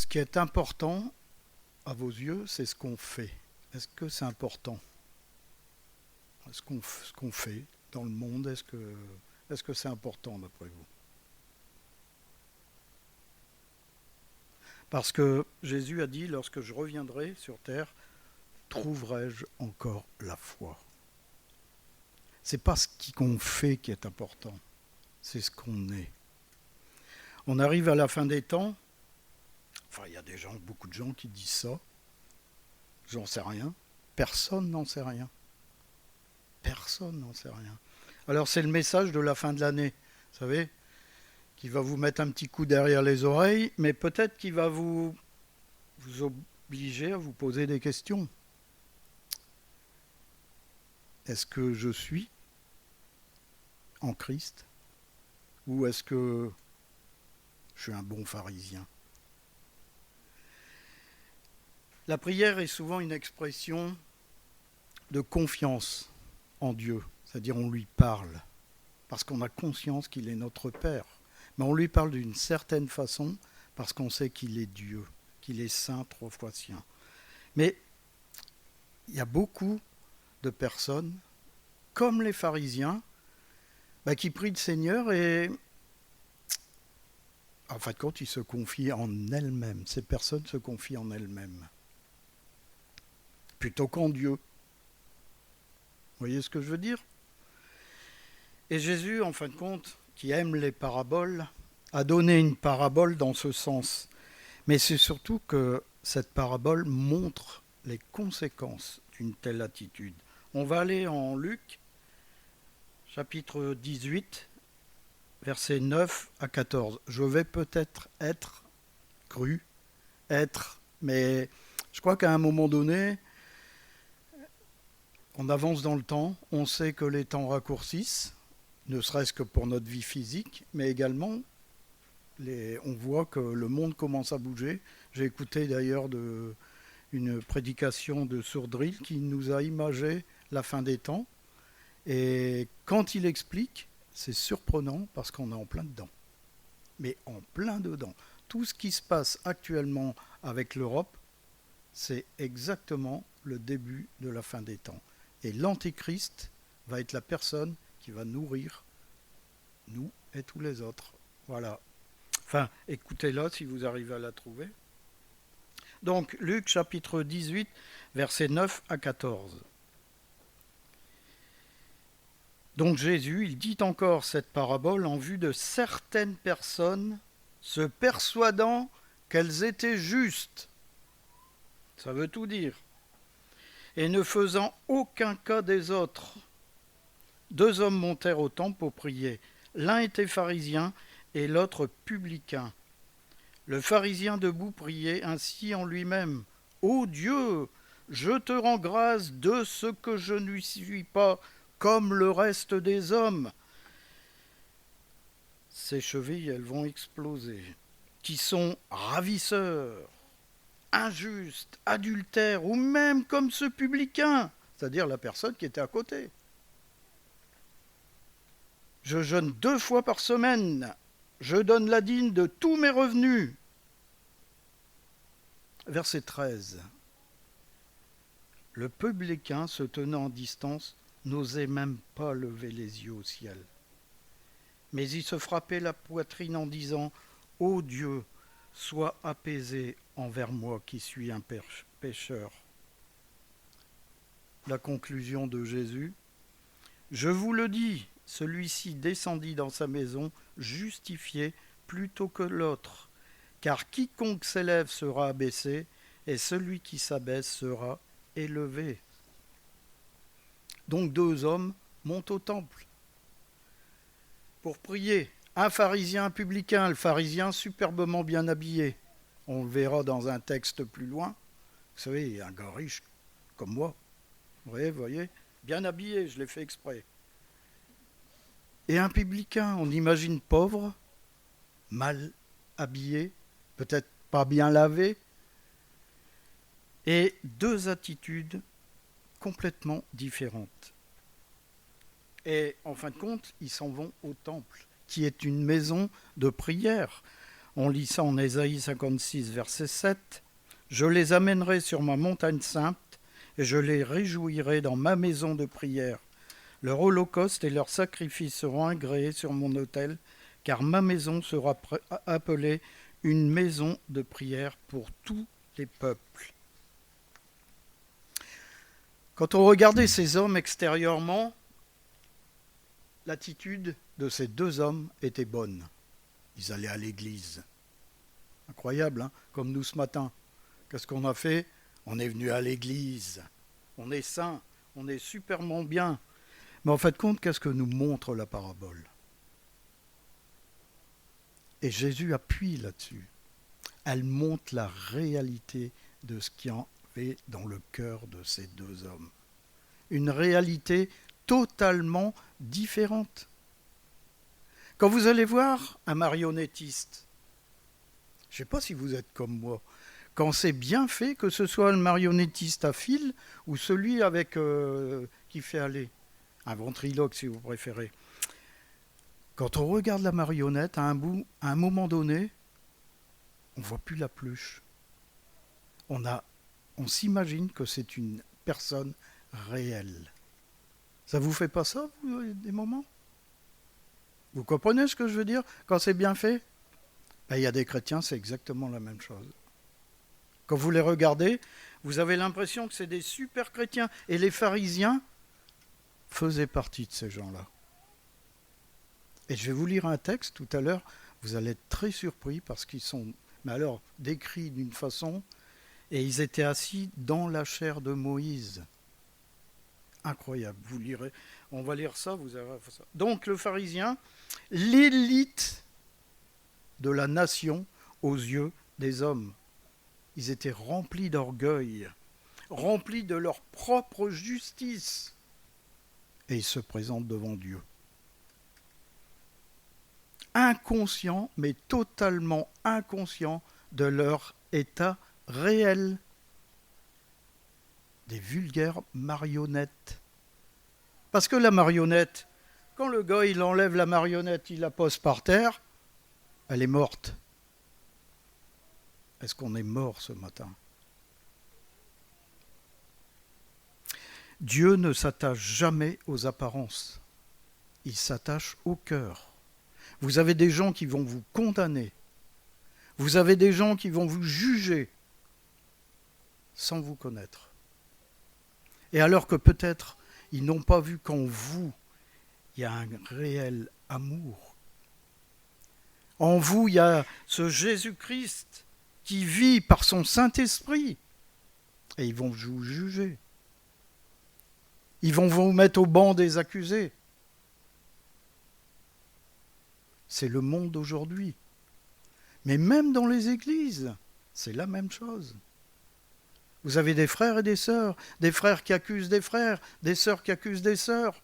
Ce qui est important à vos yeux, c'est ce qu'on fait. Est-ce que c'est important? Ce qu'on fait dans le monde, est-ce que c'est important d'après vous? Parce que Jésus a dit, lorsque je reviendrai sur terre, trouverai-je encore la foi? C'est pas ce qu'on fait qui est important, c'est ce qu'on est. On arrive à la fin des temps. Enfin, il y a beaucoup de gens qui disent ça. J'en sais rien. Personne n'en sait rien. Personne n'en sait rien. Alors c'est le message de la fin de l'année, vous savez, qui va vous mettre un petit coup derrière les oreilles, mais peut-être qu'il va vous obliger à vous poser des questions. Est-ce que je suis en Christ? Ou est-ce que je suis un bon pharisien? La prière est souvent une expression de confiance en Dieu, c'est-à-dire on lui parle, parce qu'on a conscience qu'il est notre Père. Mais on lui parle d'une certaine façon, parce qu'on sait qu'il est Dieu, qu'il est saint, 3 fois sien. Mais il y a beaucoup de personnes, comme les pharisiens, qui prient le Seigneur et en fin de compte, ils se confient en elles-mêmes. Ces personnes se confient en elles-mêmes, plutôt qu'en Dieu. Vous voyez ce que je veux dire? Et Jésus, en fin de compte, qui aime les paraboles, a donné une parabole dans ce sens. Mais c'est surtout que cette parabole montre les conséquences d'une telle attitude. On va aller en Luc, chapitre 18, versets 9 à 14. Je vais peut-être être cru, mais je crois qu'à un moment donné, on avance dans le temps, on sait que les temps raccourcissent, ne serait-ce que pour notre vie physique, mais également, on voit que le monde commence à bouger. J'ai écouté d'ailleurs une prédication de Sourdril qui nous a imagé la fin des temps. Et quand il explique, c'est surprenant parce qu'on est en plein dedans. Mais en plein dedans. Tout ce qui se passe actuellement avec l'Europe, c'est exactement le début de la fin des temps. Et l'Antéchrist va être la personne qui va nourrir nous et tous les autres. Voilà. Enfin, écoutez-la si vous arrivez à la trouver. Donc, Luc chapitre 18, versets 9 à 14. Donc Jésus, il dit encore cette parabole en vue de certaines personnes se persuadant qu'elles étaient justes. Ça veut tout dire. Et ne faisant aucun cas des autres. 2 hommes montèrent au temple pour prier. L'un était pharisien et l'autre publicain. Le pharisien debout priait ainsi en lui-même. « Ô Dieu, je te rends grâce de ce que je ne suis pas comme le reste des hommes. » Ses chevilles, elles vont exploser. Qui sont ravisseurs, injustes, adultères, ou même comme ce publicain, c'est-à-dire la personne qui était à côté. Je jeûne 2 fois par semaine. Je donne la dîme de tous mes revenus. Verset 13. Le publicain, se tenant en distance, n'osait même pas lever les yeux au ciel. Mais il se frappait la poitrine en disant « Ô Dieu, sois apaisé envers moi qui suis un pécheur. » La conclusion de Jésus. « Je vous le dis, celui-ci descendit dans sa maison justifié plutôt que l'autre, car quiconque s'élève sera abaissé, et celui qui s'abaisse sera élevé. » Donc 2 hommes montent au temple pour prier. Un pharisien, un publicain, le pharisien superbement bien habillé. On le verra dans un texte plus loin. Vous savez, un gars riche comme moi. Vous voyez, bien habillé, je l'ai fait exprès. Et un publicain, on imagine pauvre, mal habillé, peut-être pas bien lavé. Et 2 attitudes complètement différentes. Et en fin de compte, ils s'en vont au temple, qui est une maison de prière. On lit ça en Ésaïe 56, verset 7. « Je les amènerai sur ma montagne sainte et je les réjouirai dans ma maison de prière. Leur holocauste et leurs sacrifices seront agréés sur mon autel, car ma maison sera appelée une maison de prière pour tous les peuples. » Quand on regardait ces hommes extérieurement, l'attitude de ces deux hommes était bonne. Ils allaient à l'église. Incroyable, hein, comme nous ce matin. Qu'est-ce qu'on a fait? On est venu à l'église. On est saint, on est superment bien. Mais en fait, compte, qu'est-ce que nous montre la parabole? Et Jésus appuie là-dessus. Elle montre la réalité de ce qu'il y avait dans le cœur de ces deux hommes. Une réalité totalement différente. Quand vous allez voir un marionnettiste, je ne sais pas si vous êtes comme moi, quand c'est bien fait, que ce soit le marionnettiste à fil ou celui avec qui fait aller, un ventriloque si vous préférez. Quand on regarde la marionnette, à un moment donné, on ne voit plus la peluche. On s'imagine que c'est une personne réelle. Ça vous fait pas ça, vous, des moments? Vous comprenez ce que je veux dire? Quand c'est bien fait, il y a des chrétiens, c'est exactement la même chose. Quand vous les regardez, vous avez l'impression que c'est des super chrétiens. Et les pharisiens faisaient partie de ces gens-là. Et je vais vous lire un texte tout à l'heure, vous allez être très surpris parce qu'ils sont, mais alors, décrits d'une façon, et ils étaient assis dans la chair de Moïse. Incroyable, vous lirez, on va lire ça, vous allez ça. Donc le pharisien, l'élite de la nation aux yeux des hommes. Ils étaient remplis d'orgueil, remplis de leur propre justice. Et ils se présentent devant Dieu. Inconscients, mais totalement inconscients de leur état réel. Des vulgaires marionnettes. Parce que la marionnette, quand le gars il enlève la marionnette, il la pose par terre, elle est morte. Est-ce qu'on est mort ce matin? Dieu ne s'attache jamais aux apparences. Il s'attache au cœur. Vous avez des gens qui vont vous condamner. Vous avez des gens qui vont vous juger sans vous connaître. Et alors que peut-être ils n'ont pas vu qu'en vous, il y a un réel amour. En vous, il y a ce Jésus-Christ qui vit par son Saint-Esprit. Et ils vont vous juger. Ils vont vous mettre au banc des accusés. C'est le monde d'aujourd'hui. Mais même dans les églises, c'est la même chose. Vous avez des frères et des frères qui accusent des frères, des sœurs qui accusent des sœurs.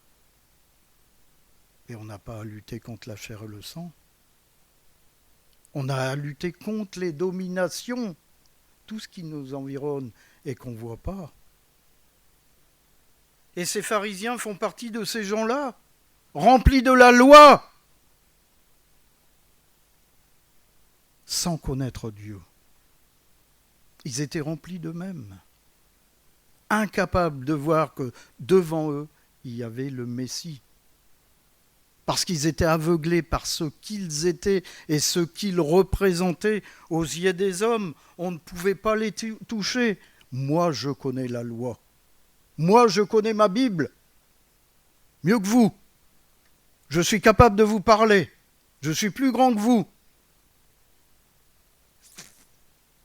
Et on n'a pas à lutter contre la chair et le sang. On a à lutter contre les dominations, tout ce qui nous environne et qu'on ne voit pas. Et ces pharisiens font partie de ces gens-là, remplis de la loi, sans connaître Dieu. Ils étaient remplis d'eux-mêmes, incapables de voir que devant eux, il y avait le Messie. Parce qu'ils étaient aveuglés par ce qu'ils étaient et ce qu'ils représentaient aux yeux des hommes. On ne pouvait pas les toucher. Moi, je connais la loi. Moi, je connais ma Bible. Mieux que vous. Je suis capable de vous parler. Je suis plus grand que vous.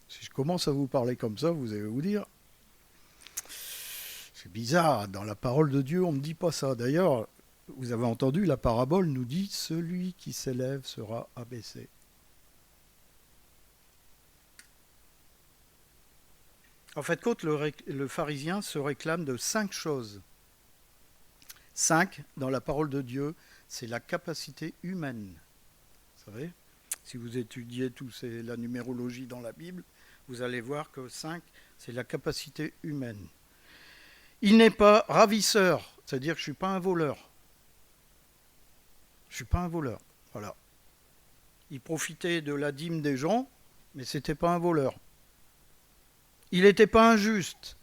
Si je commence à vous parler comme ça, vous allez vous dire, c'est bizarre, dans la parole de Dieu, on ne me dit pas ça. D'ailleurs, vous avez entendu, la parabole nous dit « Celui qui s'élève sera abaissé ». En fait, le pharisien se réclame de 5 choses. 5, dans la parole de Dieu, c'est la capacité humaine. Vous savez, si vous étudiez la numérologie dans la Bible, vous allez voir que 5, c'est la capacité humaine. Il n'est pas ravisseur, c'est-à-dire que je ne suis pas un voleur. Je ne suis pas un voleur, voilà. Il profitait de la dîme des gens, mais ce n'était pas un voleur. Il n'était pas injuste,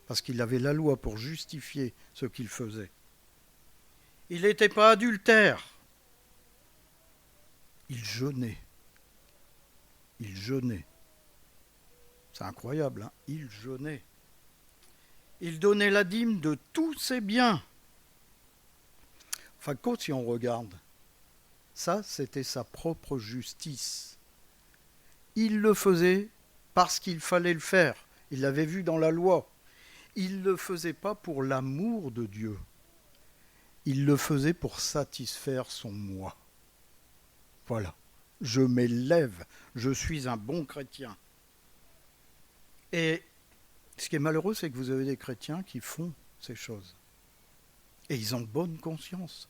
parce qu'il avait la loi pour justifier ce qu'il faisait. Il n'était pas adultère. Il jeûnait. Il jeûnait. C'est incroyable, hein? Il jeûnait. Il donnait la dîme de tous ses biens. Enfin, quand si on regarde, ça, c'était sa propre justice. Il le faisait parce qu'il fallait le faire. Il l'avait vu dans la loi. Il ne le faisait pas pour l'amour de Dieu. Il le faisait pour satisfaire son moi. Voilà. Je m'élève. Je suis un bon chrétien. Et ce qui est malheureux, c'est que vous avez des chrétiens qui font ces choses. Et ils ont bonne conscience.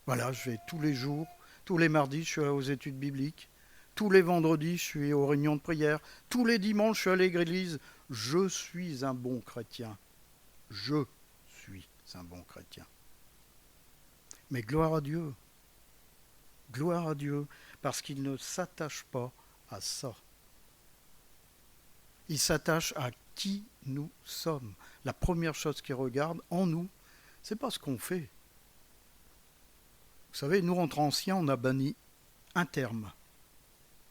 Voilà, je vais tous les jours, tous les mardis, je suis aux études bibliques. Tous les vendredis, je suis aux réunions de prière. Tous les dimanches, je suis à l'église. Je suis un bon chrétien. Je suis un bon chrétien. Mais gloire à Dieu. Gloire à Dieu, parce qu'il ne s'attache pas à ça. Il s'attache à qui nous sommes. La première chose qu'il regarde en nous, c'est pas ce qu'on fait. Vous savez, nous, entre anciens, on a banni un terme.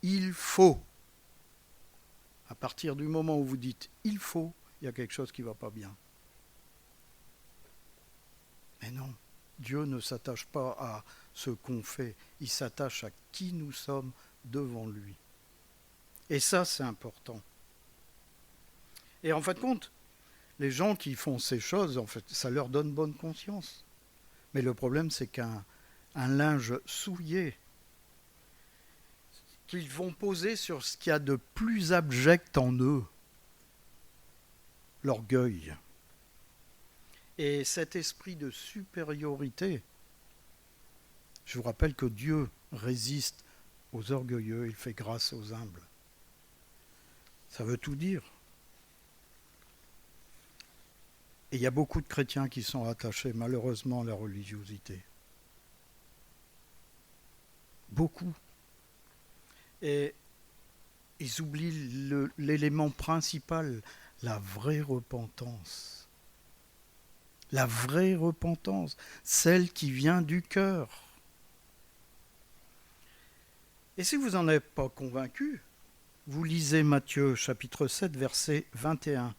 Il faut. À partir du moment où vous dites il faut, il y a quelque chose qui ne va pas bien. Mais non, Dieu ne s'attache pas à ce qu'on fait, il s'attache à qui nous sommes devant lui. Et ça, c'est important. Et en fin de compte, les gens qui font ces choses, en fait, ça leur donne bonne conscience. Mais le problème, c'est qu'un linge souillé, qu'ils vont poser sur ce qu'il y a de plus abject en eux, l'orgueil. Et cet esprit de supériorité, je vous rappelle que Dieu résiste aux orgueilleux, il fait grâce aux humbles. Ça veut tout dire. Et il y a beaucoup de chrétiens qui sont attachés malheureusement à la religiosité. Beaucoup. Et ils oublient l'élément principal, la vraie repentance. La vraie repentance, celle qui vient du cœur. Et si vous n'en êtes pas convaincu, vous lisez Matthieu chapitre 7, verset 21.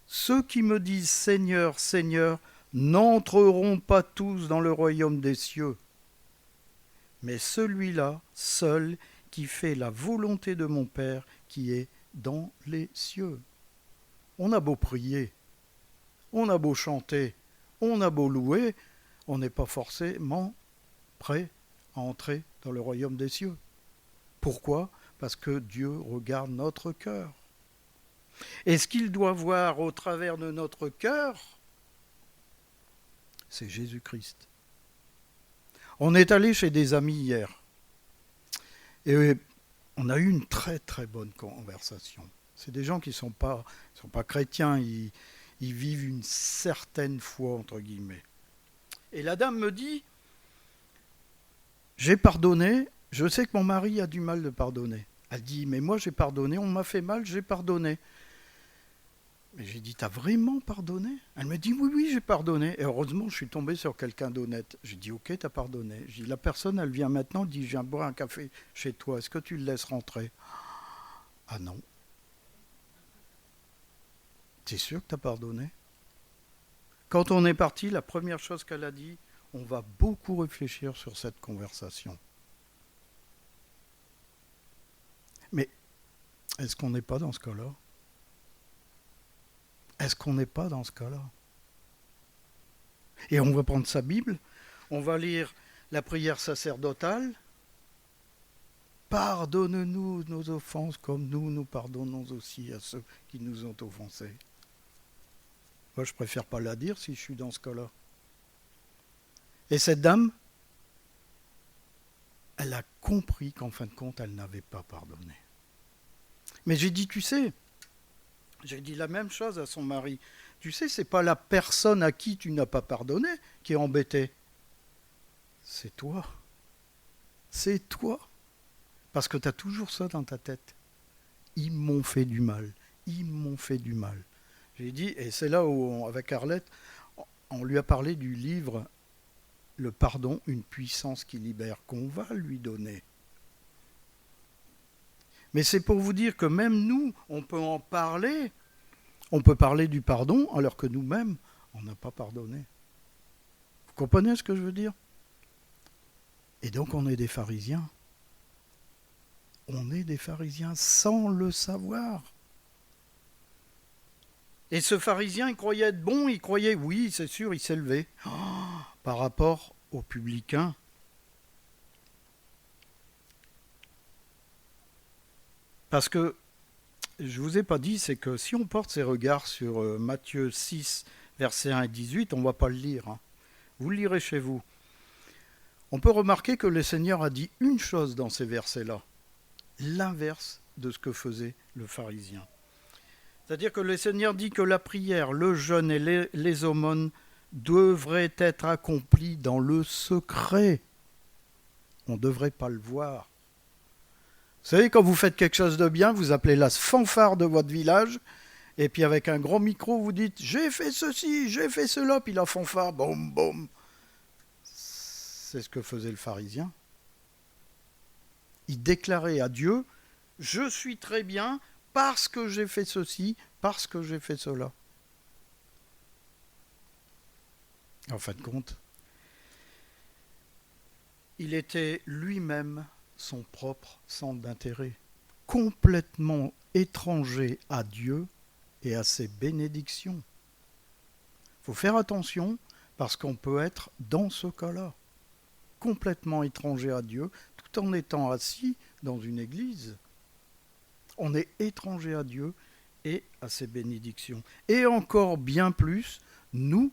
Ceux qui me disent Seigneur, Seigneur, n'entreront pas tous dans le royaume des cieux, mais celui-là seul qui fait la volonté de mon Père qui est dans les cieux. On a beau prier, on a beau chanter, on a beau louer, on n'est pas forcément prêt à entrer dans le royaume des cieux. Pourquoi ? Parce que Dieu regarde notre cœur. Et ce qu'il doit voir au travers de notre cœur, c'est Jésus-Christ. On est allé chez des amis hier. Et on a eu une très très bonne conversation. C'est des gens qui ne sont pas chrétiens, ils vivent une certaine foi, entre guillemets. Et la dame me dit, j'ai pardonné, je sais que mon mari a du mal de pardonner. Elle dit, mais moi j'ai pardonné, on m'a fait mal, j'ai pardonné. Mais j'ai dit, t'as vraiment pardonné ? Elle me dit, oui, j'ai pardonné. Et heureusement, je suis tombé sur quelqu'un d'honnête. J'ai dit, ok, t'as pardonné. J'ai dit, la personne, elle vient maintenant, dit, je viens boire un café chez toi, est-ce que tu le laisses rentrer ? Ah non. T'es sûr que t'as pardonné ? Quand on est parti, la première chose qu'elle a dit, on va beaucoup réfléchir sur cette conversation. Mais est-ce qu'on n'est pas dans ce cas-là ? Est-ce qu'on n'est pas dans ce cas-là ? Et on va prendre sa Bible, on va lire la prière sacerdotale. Pardonne-nous nos offenses comme nous pardonnons aussi à ceux qui nous ont offensés. Moi, je préfère pas la dire si je suis dans ce cas-là. Et cette dame, elle a compris qu'en fin de compte, elle n'avait pas pardonné. Mais j'ai dit, tu sais, j'ai dit la même chose à son mari. Tu sais, c'est pas la personne à qui tu n'as pas pardonné qui est embêtée. c'est toi. C'est toi. Parce que tu as toujours ça dans ta tête. Ils m'ont fait du mal. Ils m'ont fait du mal. J'ai dit, et c'est là où, avec Arlette, on lui a parlé du livre Le pardon, une puissance qui libère, qu'on va lui donner. Mais c'est pour vous dire que même nous, on peut en parler. On peut parler du pardon alors que nous-mêmes, on n'a pas pardonné. Vous comprenez ce que je veux dire? Et donc on est des pharisiens. On est des pharisiens sans le savoir. Et ce pharisien, il croyait être bon, il croyait, oui, c'est sûr, il s'est levé. Oh, par rapport aux publicains. Parce que, je ne vous ai pas dit, c'est que si on porte ses regards sur Matthieu 6, versets 1 et 18, on ne va pas le lire. Hein. Vous le lirez chez vous. On peut remarquer que le Seigneur a dit une chose dans ces versets-là. L'inverse de ce que faisait le pharisien. C'est-à-dire que le Seigneur dit que la prière, le jeûne et les aumônes devraient être accomplis dans le secret. On ne devrait pas le voir. Vous savez, quand vous faites quelque chose de bien, vous appelez la fanfare de votre village, et puis avec un gros micro, vous dites « j'ai fait ceci, j'ai fait cela », puis la fanfare, boum, boum. C'est ce que faisait le pharisien. Il déclarait à Dieu « je suis très bien parce que j'ai fait ceci, parce que j'ai fait cela ». En fin de compte, il était lui-même son propre centre d'intérêt, complètement étranger à Dieu et à ses bénédictions. Il faut faire attention parce qu'on peut être dans ce cas-là, complètement étranger à Dieu, tout en étant assis dans une église. On est étranger à Dieu et à ses bénédictions. Et encore bien plus, nous,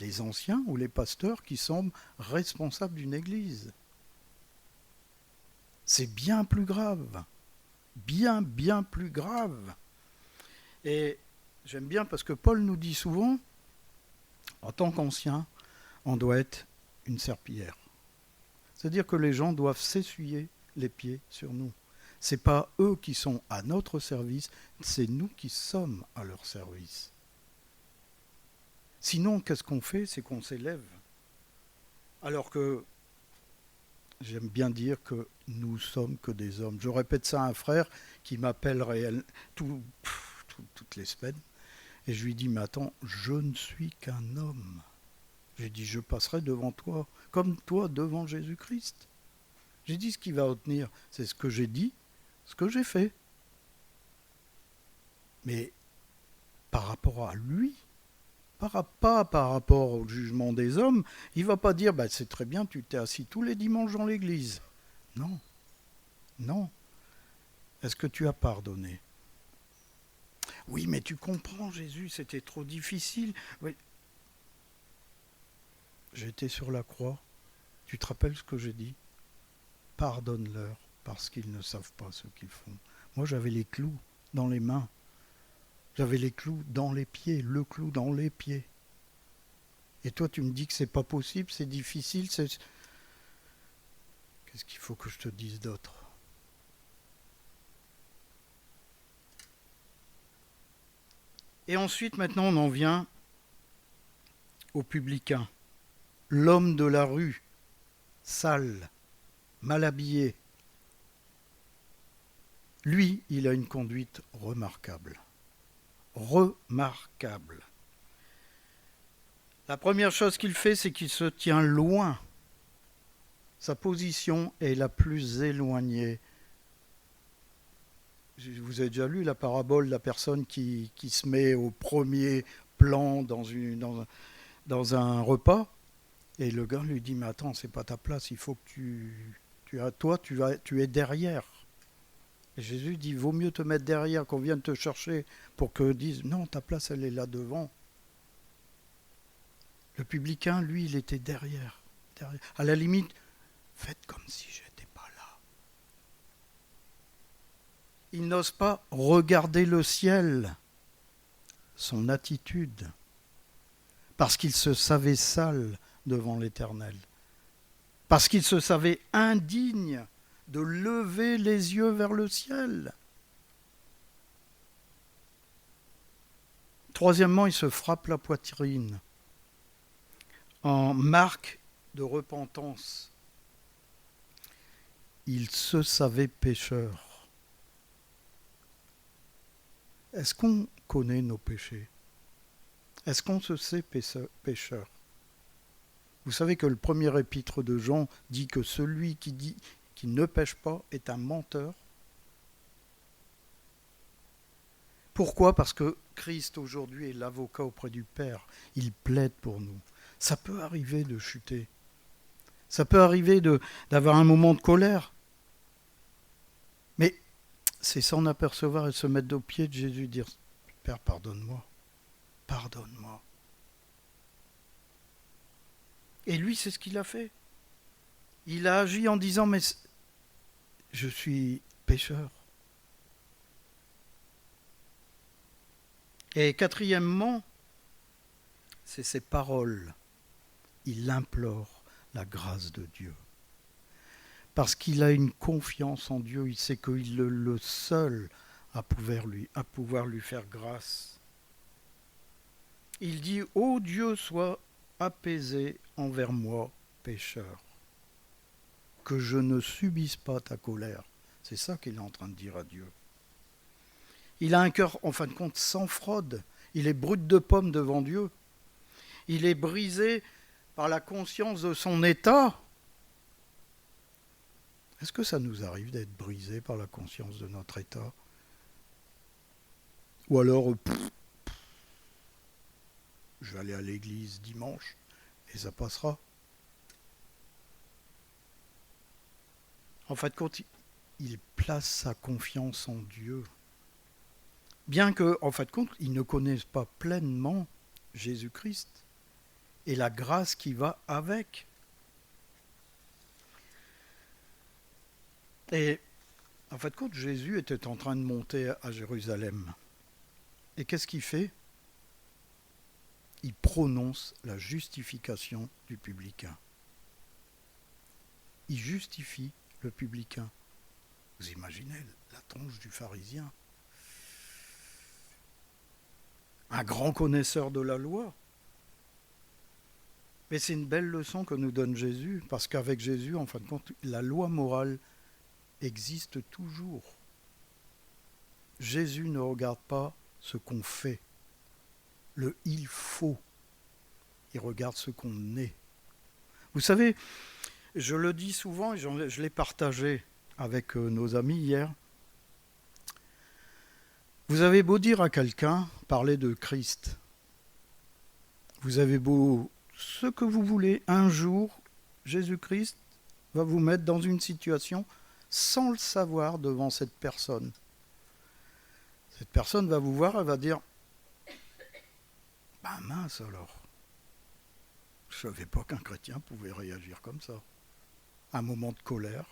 les anciens ou les pasteurs qui sommes responsables d'une église. C'est bien plus grave. Bien plus grave. Et j'aime bien parce que Paul nous dit souvent, en tant qu'ancien, on doit être une serpillière. C'est-à-dire que les gens doivent s'essuyer les pieds sur nous. Ce n'est pas eux qui sont à notre service, c'est nous qui sommes à leur service. Sinon, qu'est-ce qu'on fait? C'est qu'on s'élève. Alors que, j'aime bien dire que nous sommes que des hommes. Je répète ça à un frère qui m'appelle toutes les semaines. Et je lui dis, mais attends, je ne suis qu'un homme. J'ai dit, je passerai devant toi, comme toi devant Jésus-Christ. J'ai dit, ce qui va retenir, c'est ce que j'ai dit, ce que j'ai fait. Mais par rapport à lui, pas par rapport au jugement des hommes, il ne va pas dire, bah, c'est très bien, tu t'es assis tous les dimanches dans l'église. Non. Est-ce que tu as pardonné? Oui, mais tu comprends, Jésus, c'était trop difficile. Oui. J'étais sur la croix. Tu te rappelles ce que j'ai dit? Pardonne-leur, parce qu'ils ne savent pas ce qu'ils font. Moi, j'avais les clous dans les mains. J'avais les clous dans les pieds, le clou dans les pieds. Et toi, tu me dis que c'est pas possible, c'est difficile, Qu'est-ce qu'il faut que je te dise d'autre? Et ensuite, maintenant, on en vient au publicain. L'homme de la rue, sale, mal habillé. Lui, il a une conduite remarquable. Remarquable. La première chose qu'il fait, c'est qu'il se tient loin. Sa position est la plus éloignée. Vous avez déjà lu la parabole de la personne qui se met au premier plan dans un repas, et le gars lui dit, mais attends, c'est pas ta place, il faut que tu es derrière. Et Jésus dit, vaut mieux te mettre derrière qu'on vienne te chercher pour que dise, non, ta place, elle est là devant. Le publicain, lui, il était derrière. À la limite, faites comme si j'étais pas là. Il n'ose pas regarder le ciel, son attitude, parce qu'il se savait sale devant l'Éternel. parce qu'il se savait indigne de lever les yeux vers le ciel. Troisièmement, il se frappe la poitrine en marque de repentance. Il se savait pécheur. Est-ce qu'on connaît nos péchés? Est-ce qu'on se sait pécheur? Vous savez que le premier épître de Jean dit que celui qui dit qu'il ne pêche pas est un menteur. Pourquoi? Parce que Christ aujourd'hui est l'avocat auprès du Père. Il plaide pour nous. Ça peut arriver de chuter. Ça peut arriver d'avoir un moment de colère. Mais c'est s'en apercevoir et se mettre aux pieds de Jésus et dire « Père, pardonne-moi. Pardonne-moi. » Et lui, c'est ce qu'il a fait. Il a agi en disant « Mais je suis pécheur. » Et quatrièmement, c'est ses paroles. Il implore la grâce de Dieu. Parce qu'il a une confiance en Dieu, il sait qu'il est le seul à pouvoir lui faire grâce. Il dit « Ô Dieu, sois apaisé envers moi, pécheur, que je ne subisse pas ta colère. » C'est ça qu'il est en train de dire à Dieu. Il a un cœur, en fin de compte, sans fraude. Il est brut de pomme devant Dieu. Il est brisé par la conscience de son état. Est-ce que ça nous arrive d'être brisé par la conscience de notre état? Ou alors, je vais aller à l'église dimanche et ça passera. En fin de compte, il place sa confiance en Dieu. Bien que, en fin de compte, il ne connaisse pas pleinement Jésus-Christ et la grâce qui va avec. Et en fin de compte, Jésus était en train de monter à Jérusalem. Et qu'est-ce qu'il fait? Il prononce la justification du publicain. Il justifie le publicain. Vous imaginez la tronche du pharisien? Un grand connaisseur de la loi. Mais c'est une belle leçon que nous donne Jésus, parce qu'avec Jésus, en fin de compte, la loi morale existe toujours. Jésus ne regarde pas ce qu'on fait, le « il faut », il regarde ce qu'on est. Vous savez, je le dis souvent, et je l'ai partagé avec nos amis hier, vous avez beau dire à quelqu'un, parler de Christ, vous avez beau ce que vous voulez, un jour, Jésus-Christ va vous mettre dans une situation sans le savoir devant cette personne. Cette personne va vous voir, elle va dire « Ben mince alors, je ne savais pas qu'un chrétien pouvait réagir comme ça. » Un moment de colère,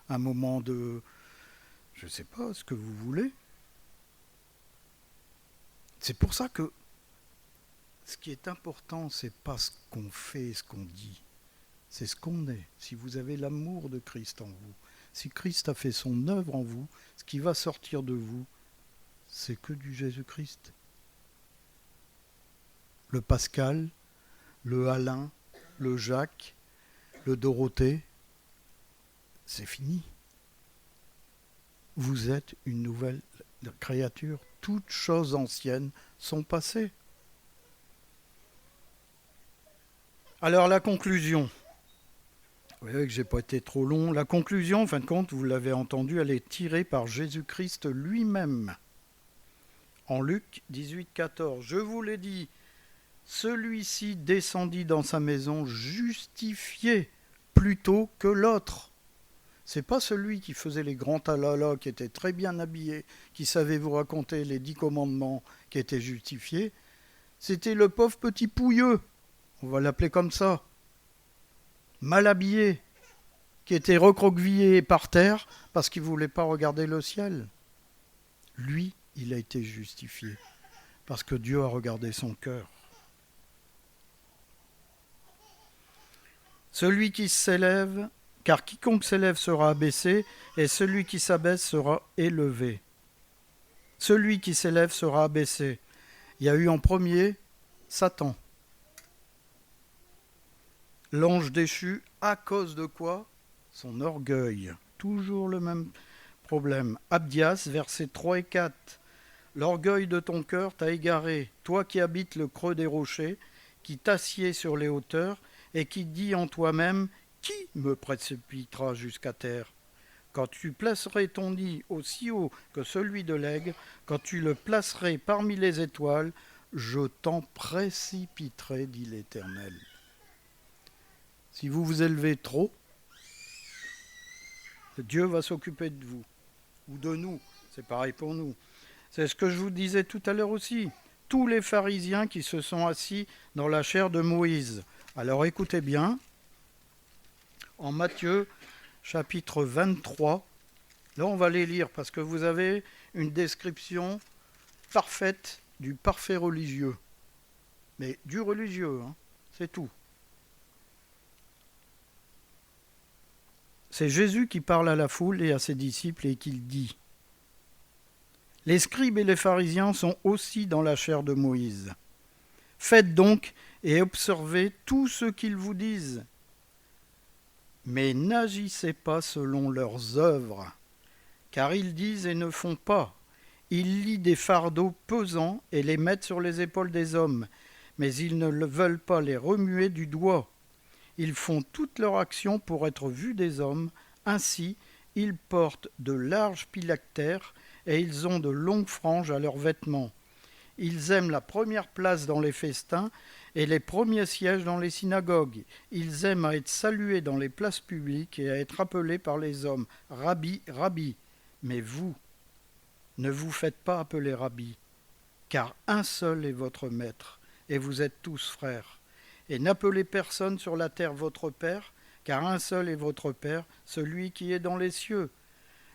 un moment de, je ne sais pas, ce que vous voulez. C'est pour ça que ce qui est important, ce n'est pas ce qu'on fait, ce qu'on dit, c'est ce qu'on est. Si vous avez l'amour de Christ en vous, si Christ a fait son œuvre en vous, ce qui va sortir de vous, c'est que du Jésus-Christ. Le Pascal, le Alain, le Jacques, le Dorothée, c'est fini. Vous êtes une nouvelle créature. Toutes choses anciennes sont passées. Alors la conclusion. Vous voyez que je n'ai pas été trop long. La conclusion, en fin de compte, vous l'avez entendu, elle est tirée par Jésus-Christ lui-même. En Luc 18, 14, je vous l'ai dit, celui-ci descendit dans sa maison justifié plutôt que l'autre. C'est pas celui qui faisait les grands talala, qui était très bien habillé, qui savait vous raconter les 10 commandements, qui était justifié. C'était le pauvre petit pouilleux, on va l'appeler comme ça, mal habillé, qui était recroquevillé par terre parce qu'il ne voulait pas regarder le ciel. Lui, il a été justifié parce que Dieu a regardé son cœur. Celui qui s'élève, car quiconque s'élève sera abaissé, et celui qui s'abaisse sera élevé. Celui qui s'élève sera abaissé. Il y a eu en premier Satan, l'ange déchu, à cause de quoi? Son orgueil. Toujours le même problème. Abdias, versets 3 et 4. L'orgueil de ton cœur t'a égaré, toi qui habites le creux des rochers, qui t'assieds sur les hauteurs, et qui dis en toi-même, qui me précipitera jusqu'à terre? Quand tu placerais ton nid aussi haut que celui de l'aigle, quand tu le placerais parmi les étoiles, je t'en précipiterai, dit l'Éternel. Si vous vous élevez trop, Dieu va s'occuper de vous, ou de nous, c'est pareil pour nous. C'est ce que je vous disais tout à l'heure aussi. Tous les pharisiens qui se sont assis dans la chair de Moïse. Alors écoutez bien, en Matthieu chapitre 23, là on va les lire parce que vous avez une description parfaite du parfait religieux. Mais du religieux, hein, c'est tout. C'est Jésus qui parle à la foule et à ses disciples et qu'il dit: les scribes et les pharisiens sont aussi dans la chair de Moïse. Faites donc et observez tout ce qu'ils vous disent. Mais n'agissez pas selon leurs œuvres, car ils disent et ne font pas. Ils lient des fardeaux pesants et les mettent sur les épaules des hommes, mais ils ne veulent pas les remuer du doigt. Ils font toute leur action pour être vus des hommes. Ainsi, ils portent de larges phylactères et ils ont de longues franges à leurs vêtements. Ils aiment la première place dans les festins et les premiers sièges dans les synagogues. Ils aiment à être salués dans les places publiques et à être appelés par les hommes « Rabbi, Rabbi ». Mais vous, ne vous faites pas appeler Rabbi, car un seul est votre maître, et vous êtes tous frères. Et n'appelez personne sur la terre votre Père, car un seul est votre Père, celui qui est dans les cieux.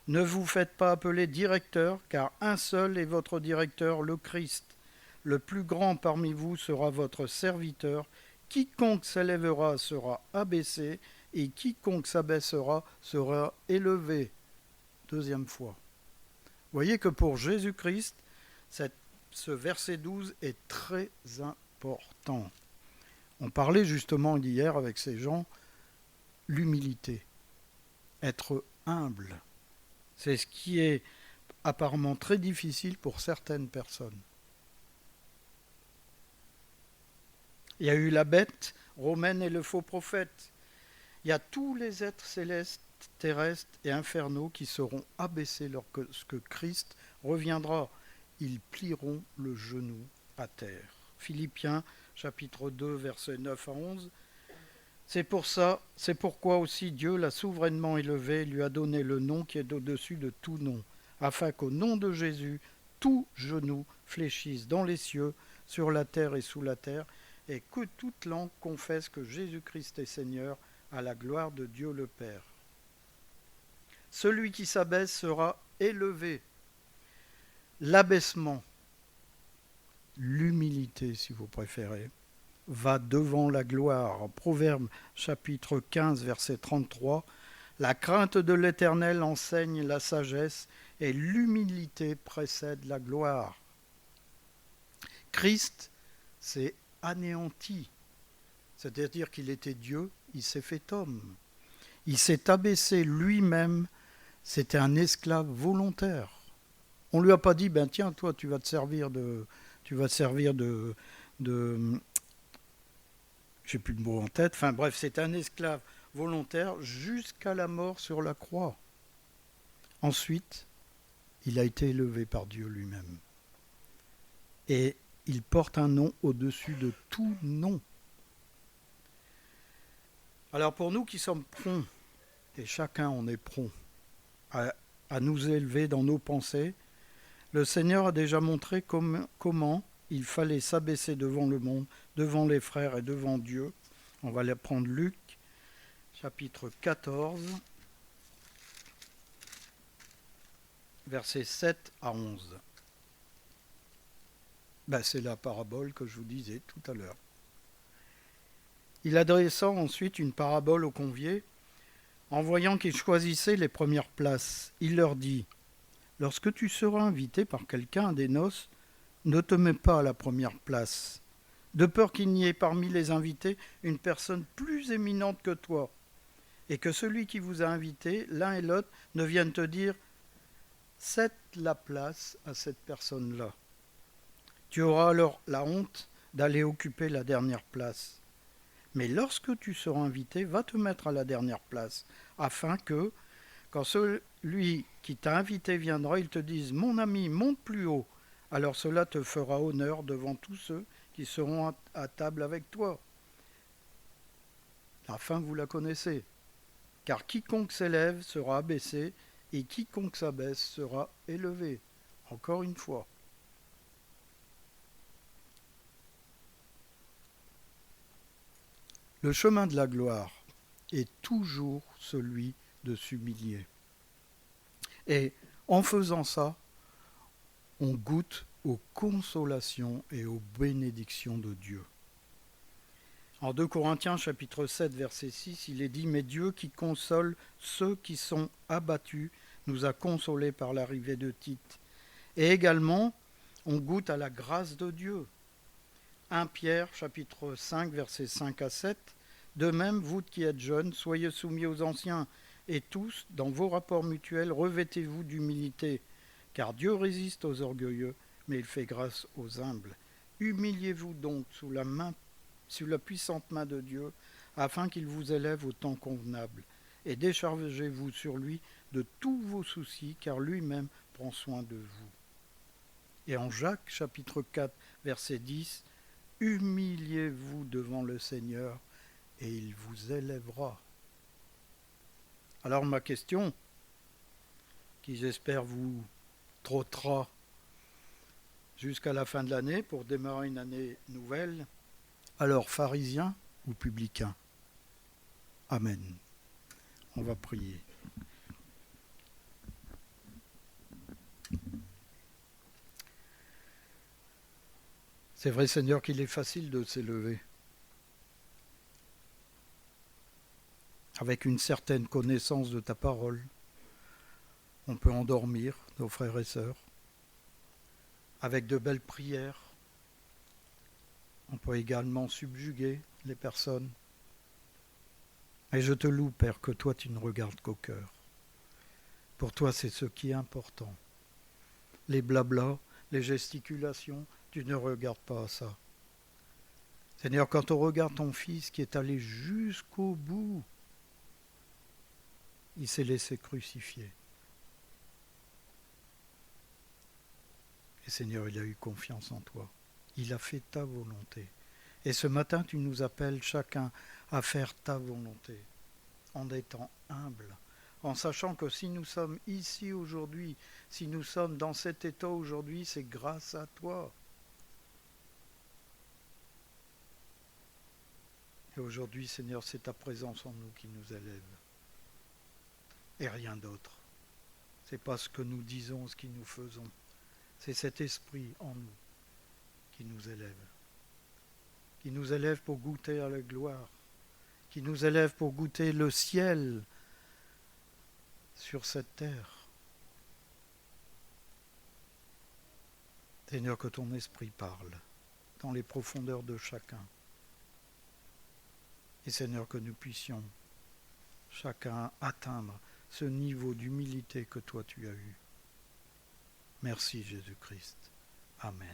Ne vous faites pas appeler directeur, car un seul est votre directeur, le Christ. Le plus grand parmi vous sera votre serviteur. Quiconque s'élèvera sera abaissé, et quiconque s'abaissera sera élevé. Deuxième fois. Vous voyez que pour Jésus-Christ, ce verset 12 est très important. On parlait justement hier avec ces gens, l'humilité, être humble. C'est ce qui est apparemment très difficile pour certaines personnes. Il y a eu la bête romaine et le faux prophète. Il y a tous les êtres célestes, terrestres et infernaux qui seront abaissés lorsque Christ reviendra. Ils plieront le genou à terre. Philippiens chapitre 2, versets 9 à 11. C'est pourquoi aussi Dieu l'a souverainement élevé et lui a donné le nom qui est au-dessus de tout nom, afin qu'au nom de Jésus, tout genou fléchisse dans les cieux, sur la terre et sous la terre, et que toute langue confesse que Jésus-Christ est Seigneur, à la gloire de Dieu le Père. Celui qui s'abaisse sera élevé. L'abaissement, l'humilité si vous préférez, va devant la gloire. Proverbe chapitre 15, verset 33, la crainte de l'Éternel enseigne la sagesse et l'humilité précède la gloire. Christ s'est anéanti, c'est-à-dire qu'il était Dieu, il s'est fait homme. Il s'est abaissé lui-même, c'était un esclave volontaire. On ne lui a pas dit, ben tiens, toi tu vas te servir de j'ai plus de mots en tête, enfin bref, c'est un esclave volontaire jusqu'à la mort sur la croix. Ensuite, il a été élevé par Dieu lui-même. Et il porte un nom au-dessus de tout nom. Alors pour nous qui sommes prompts, et chacun en est prompt, à nous élever dans nos pensées, le Seigneur a déjà montré comment il fallait s'abaisser devant le monde, devant les frères et devant Dieu. On va aller prendre Luc, chapitre 14, versets 7 à 11. C'est la parabole que je vous disais tout à l'heure. Il adressa ensuite une parabole aux conviés, en voyant qu'ils choisissaient les premières places. Il leur dit, « Lorsque tu seras invité par quelqu'un à des noces, ne te mets pas à la première place, de peur qu'il n'y ait parmi les invités une personne plus éminente que toi, et que celui qui vous a invité, l'un et l'autre, ne vienne te dire « Cède la place à cette personne-là ». Tu auras alors la honte d'aller occuper la dernière place. Mais lorsque tu seras invité, va te mettre à la dernière place, afin que, quand celui qui t'a invité viendra, il te dise « Mon ami, monte plus haut ». Alors cela te fera honneur devant tous ceux qui seront à table avec toi. La fin, vous la connaissez. Car quiconque s'élève sera abaissé, et quiconque s'abaisse sera élevé. Encore une fois. Le chemin de la gloire est toujours celui de s'humilier. Et en faisant ça, on goûte aux consolations et aux bénédictions de Dieu. En 2 Corinthiens chapitre 7 verset 6, il est dit « Mais Dieu qui console ceux qui sont abattus nous a consolés par l'arrivée de Tite. » Et également, on goûte à la grâce de Dieu. 1 Pierre chapitre 5 verset 5 à 7, « De même, vous qui êtes jeunes, soyez soumis aux anciens, et tous, dans vos rapports mutuels, revêtez-vous d'humilité, car Dieu résiste aux orgueilleux, mais il fait grâce aux humbles. Humiliez-vous donc sous la puissante main de Dieu, afin qu'il vous élève au temps convenable. Et déchargez-vous sur lui de tous vos soucis, car lui-même prend soin de vous. » Et en Jacques, chapitre 4, verset 10, « Humiliez-vous devant le Seigneur, et il vous élèvera. » Alors ma question, qui j'espère vous trottera jusqu'à la fin de l'année pour démarrer une année nouvelle, alors, pharisiens ou publicains? Amen. On va prier. C'est vrai, Seigneur, qu'il est facile de s'élever. Avec une certaine connaissance de ta parole, on peut endormir nos frères et sœurs. Avec de belles prières, on peut également subjuguer les personnes. Et je te loue, Père, que toi, tu ne regardes qu'au cœur. Pour toi, c'est ce qui est important. Les blablas, les gesticulations, tu ne regardes pas à ça. Seigneur, quand on regarde ton Fils qui est allé jusqu'au bout, il s'est laissé crucifier. Et Seigneur, il a eu confiance en toi. Il a fait ta volonté. Et ce matin, tu nous appelles chacun à faire ta volonté, en étant humble, en sachant que si nous sommes ici aujourd'hui, si nous sommes dans cet état aujourd'hui, c'est grâce à toi. Et aujourd'hui, Seigneur, c'est ta présence en nous qui nous élève. Et rien d'autre. C'est pas ce que nous disons, ce que nous faisons. C'est cet esprit en nous qui nous élève. Qui nous élève pour goûter à la gloire. Qui nous élève pour goûter le ciel sur cette terre. Seigneur, que ton esprit parle dans les profondeurs de chacun. Et Seigneur, que nous puissions chacun atteindre ce niveau d'humilité que toi tu as eu. Merci Jésus-Christ. Amen.